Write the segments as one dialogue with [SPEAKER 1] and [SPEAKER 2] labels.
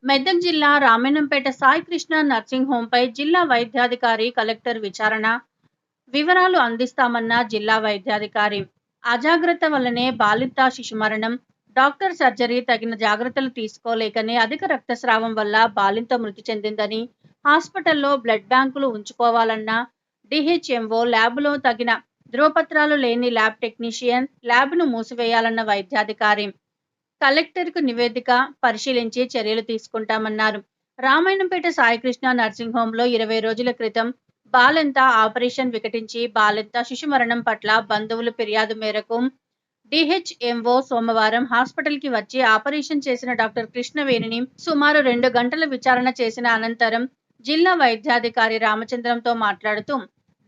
[SPEAKER 1] మెదక్ జిల్లా రామన్నపేట సాయి కృష్ణ నర్సింగ్ హోంపై జిల్లా వైద్యాధికారి కలెక్టర్ విచారణ వివరాలు అందిస్తామన్న జిల్లా వైద్యాధికారి. అజాగ్రత్త వల్లనే బాలింత శిశు మరణం. డాక్టర్ సర్జరీ తగిన జాగ్రత్తలు తీసుకోలేకనే అధిక రక్తస్రావం వల్ల బాలింత మృతి చెందిందని, హాస్పిటల్లో బ్లడ్ బ్యాంకులు ఉంచుకోవాలన్న డిహెచ్ఎంఓ, ల్యాబ్లో తగిన ధ్రువపత్రాలు లేని ల్యాబ్ టెక్నీషియన్, ల్యాబ్ను మూసివేయాలన్న వైద్యాధికారి. కలెక్టర్కు నివేదిక పరిశీలించి చర్యలు తీసుకుంటామన్నారు. రామాయణంపేట సాయికృష్ణ నర్సింగ్ హోంలో 20 రోజుల క్రితం బాలింత ఆపరేషన్ వికటించి బాలింత శిశు మరణం పట్ల బంధువుల ఫిర్యాదు మేరకు డిహెచ్ఎంఓ సోమవారం హాస్పిటల్కి వచ్చి ఆపరేషన్ చేసిన డాక్టర్ కృష్ణవేణిని సుమారు 2 గంటల విచారణ చేసిన అనంతరం జిల్లా వైద్యాధికారి రామచంద్రంతో మాట్లాడుతూ,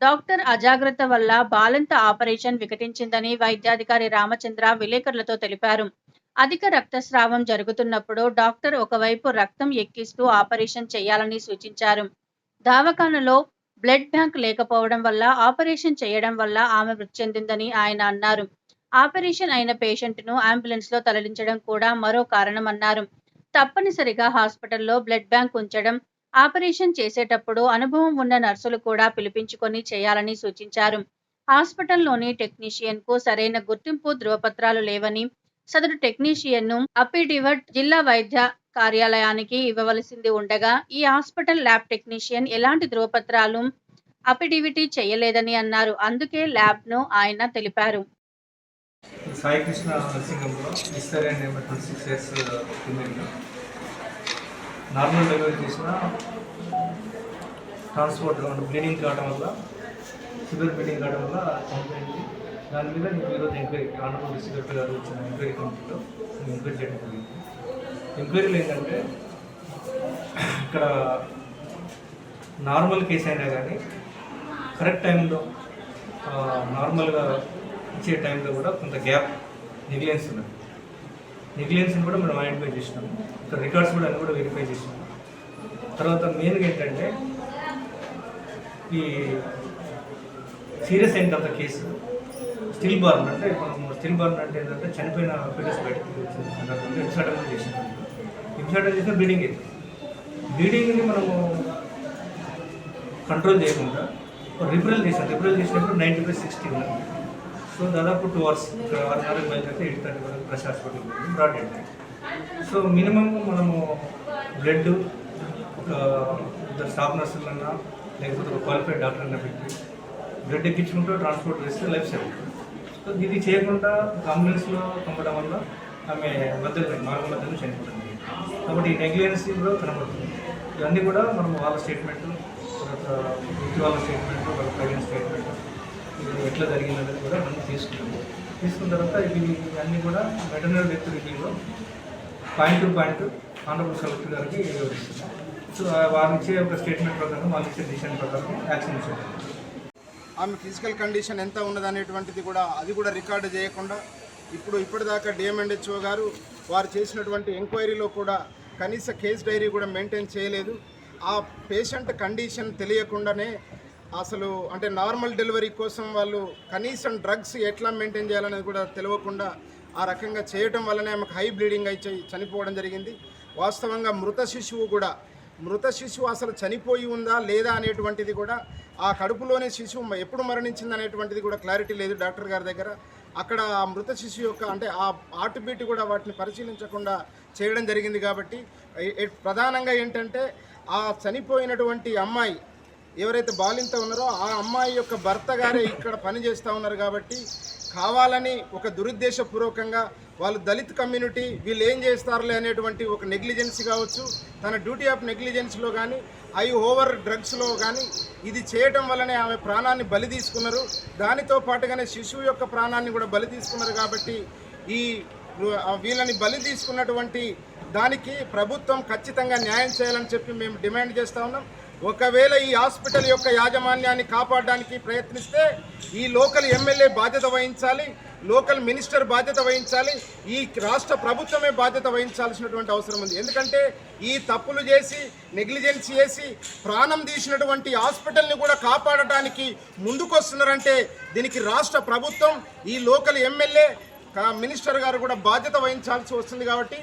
[SPEAKER 1] డాక్టర్ అజాగ్రత్త వల్ల బాలింత ఆపరేషన్ వికటించిందని వైద్యాధికారి రామచంద్ర విలేకరులతో తెలిపారు. అధిక రక్తస్రావం జరుగుతున్నప్పుడు డాక్టర్ ఒకవైపు రక్తం ఎక్కిస్తూ ఆపరేషన్ చేయాలని సూచించారు. దవాఖానలో బ్లడ్ బ్యాంక్ లేకపోవడం వల్ల ఆపరేషన్ చేయడం వల్ల ఆమె మృతి చెందిందని ఆయన అన్నారు. ఆపరేషన్ అయిన పేషెంట్ను అంబులెన్స్లో తరలించడం కూడా మరో కారణమన్నారు. తప్పనిసరిగా హాస్పిటల్లో బ్లడ్ బ్యాంక్ ఉంచడం, ఆపరేషన్ చేసేటప్పుడు అనుభవం ఉన్న నర్సులు కూడా పిలిపించుకొని చేయాలని సూచించారు. హాస్పిటల్లోని టెక్నీషియన్కు సరైన గుర్తింపు ధృవపత్రాలు లేవని, సదరు టెక్నీషియన్ను అఫిడవిట్ జిల్లా వైద్య కార్యాలయానికి ఇవ్వవలసింది ఉండగా, ఈ హాస్పిటల్ ల్యాబ్ టెక్నీషియన్ ఎలాంటి ధృవపత్రాలు అఫిడవిట్ చేయలేదని అన్నారు. అందుకే ల్యాబ్ను ఆయన తెలిపారు.
[SPEAKER 2] సాయి కృష్ణ నర్సింగ్ హోమ్లో mister and 26 years female normal delivery చేసిన ట్రాన్స్పోర్ట్ బ్లీడింగ్ కావడం వల్ల, సివియర్ బ్లీడింగ్ కావడం వల్ల చనిపోయింది. దాని మీద నేను ఈరోజు ఎంక్వైరీ ఆనరబుల్ డిస్ట్రిక్ట్ కలెక్టర్ గారు వచ్చిన ఎంక్వైరీ కమిటీలో నేను ఎంక్వైరీ చేయడం జరిగింది. ఎంక్వైరీలు ఏంటంటే, ఇక్కడ నార్మల్ కేసు అయినా కానీ కరెక్ట్ టైంలో నార్మల్గా ఇచ్చే టైంలో కూడా కొంత గ్యాప్ నెగ్లిజెన్స్ ఉన్నది. నెగ్లిజెన్స్ని కూడా మనం ఐడెంటిఫై చేసినాము. ఇక్కడ రికార్డ్స్ కూడా అన్నీ కూడా వెరిఫై చేసినాము. తర్వాత మెయిన్గా ఏంటంటే, ఈ సీరియస్ అయిన తర్వాత కేసు స్టిల్ బార్న్ అంటే, మనం స్టిల్ బార్న్ అంటే ఏంటంటే చనిపోయిన ఫీటస్ బయటకు వచ్చిన ఇన్సర్టన్ చేసినాం. ఇన్సర్టన్ చేసిన బ్లీడింగ్ అవుతుంది. బ్లీడింగ్ని మనము కంట్రోల్ చేయకుండా రిఫరల్ చేసినప్పుడు 90/60 ఉన్నది. సో దాదాపు 2 hours ఇక్కడ 6:30 బయలుదేరితే 8:30 వరకు ప్రెస్ హాస్పిటల్ బ్రాడ్ అయింది. సో మినిమం మనము బ్లడ్ ఒక ఇద్దరు స్టాఫ్ నర్సులన్నా లేకపోతే ఒక క్వాలిఫైడ్ డాక్టర్ అన్నా పెట్టి బ్లడ్ ఎక్కించుకుంటూ ట్రాన్స్పోర్ట్ చేస్తే లైఫ్ సేవ్. సో ఇది చేయకుండా అంబులెన్స్లో పంపడం వల్ల ఆమె మార్గ మధ్యలో చనిపోతుంది. కాబట్టి ఈ నెగ్లిజెన్స్ కూడా కనబడుతుంది. ఇవన్నీ కూడా మనం వాళ్ళ స్టేట్మెంట్, తర్వాత వ్యక్తి వాళ్ళ స్టేట్మెంట్, వాళ్ళ పేరెంట్స్ స్టేట్మెంట్, ఇది ఎట్లా జరిగిందనేది కూడా మనం తీసుకున్న తర్వాత ఇవి అన్నీ కూడా వెటర్నరీ డెత్ రివ్యూలో point to point honourable collector గారికి వివరిస్తున్నాం. సో వాళ్ళు ఇచ్చే ఒక స్టేట్మెంట్ ప్రకారం, వాళ్ళు ఇచ్చే డిసిషన్ ప్రకారం యాక్షన్ ఇచ్చారు.
[SPEAKER 3] ఆమె ఫిజికల్ కండిషన్ ఎంత ఉన్నదనేటువంటిది కూడా అది కూడా రికార్డు చేయకుండా ఇప్పటిదాకా డిఎంఎండ్హెచ్ఓ గారు వారు చేసినటువంటి ఎంక్వైరీలో కూడా కనీస కేస్ డైరీ కూడా మెయింటైన్ చేయలేదు. ఆ పేషెంట్ కండిషన్ తెలియకుండానే అసలు అంటే నార్మల్ డెలివరీ కోసం వాళ్ళు కనీసం డ్రగ్స్ ఎట్లా మెయింటైన్ చేయాలనేది కూడా తెలియకుండా ఆ రకంగా చేయటం వల్లనే ఆమెకు హై బ్లీడింగ్ అయితే చనిపోవడం జరిగింది. వాస్తవంగా మృత శిశువు అసలు చనిపోయి ఉందా లేదా అనేటువంటిది కూడా, ఆ కడుపులోని శిశువు ఎప్పుడు మరణించింది అనేటువంటిది కూడా క్లారిటీ లేదు డాక్టర్ గారి దగ్గర. అక్కడ ఆ మృత శిశువు యొక్క అంటే ఆ హార్ట్ బీట్ కూడా వాటిని పరిశీలించకుండా చేయడం జరిగింది. కాబట్టి ప్రధానంగా ఏంటంటే, ఆ చనిపోయినటువంటి అమ్మాయి ఎవరైతే బాలింత ఉన్నారో ఆ అమ్మాయి యొక్క భర్త గారే ఇక్కడ పనిచేస్తూ ఉన్నారు. కాబట్టి కావాలని ఒక దురుద్దేశపూర్వకంగా వాళ్ళు దళిత్ కమ్యూనిటీ వీళ్ళు ఏం చేస్తారులే అనేటువంటి ఒక నెగ్లిజెన్స్ కావచ్చు, తన డ్యూటీ ఆఫ్ నెగ్లిజెన్స్లో కానీ ఓవర్ డ్రగ్స్లో కానీ ఇది చేయటం వల్లనే ఆమె ప్రాణాన్ని బలి తీసుకున్నారు. దానితో పాటుగానే శిశువు యొక్క ప్రాణాన్ని కూడా బలి తీసుకున్నారు. కాబట్టి ఈ వీళ్ళని బలి తీసుకున్నటువంటి దానికి ప్రభుత్వం ఖచ్చితంగా న్యాయం చేయాలని చెప్పి మేము డిమాండ్ చేస్తూ ఉన్నాం. ఒకవేళ ఈ హాస్పిటల్ యొక్క యాజమాన్యాన్ని కాపాడడానికి ప్రయత్నిస్తే ఈ లోకల్ ఎమ్మెల్యే బాధ్యత వహించాలి, లోకల్ మినిస్టర్ బాధ్యత వహించాలి, ఈ రాష్ట్ర ప్రభుత్వమే బాధ్యత వహించాల్సినటువంటి అవసరం ఉంది. ఎందుకంటే ఈ తప్పులు చేసి నెగ్లిజెన్స్ చేసి ప్రాణం తీసినటువంటి హాస్పిటల్ని కూడా కాపాడటానికి ముందుకొస్తున్నారంటే దీనికి రాష్ట్ర ప్రభుత్వం, ఈ లోకల్ ఎమ్మెల్యే మినిస్టర్ గారు కూడా బాధ్యత వహించాల్సి వస్తుంది. కాబట్టి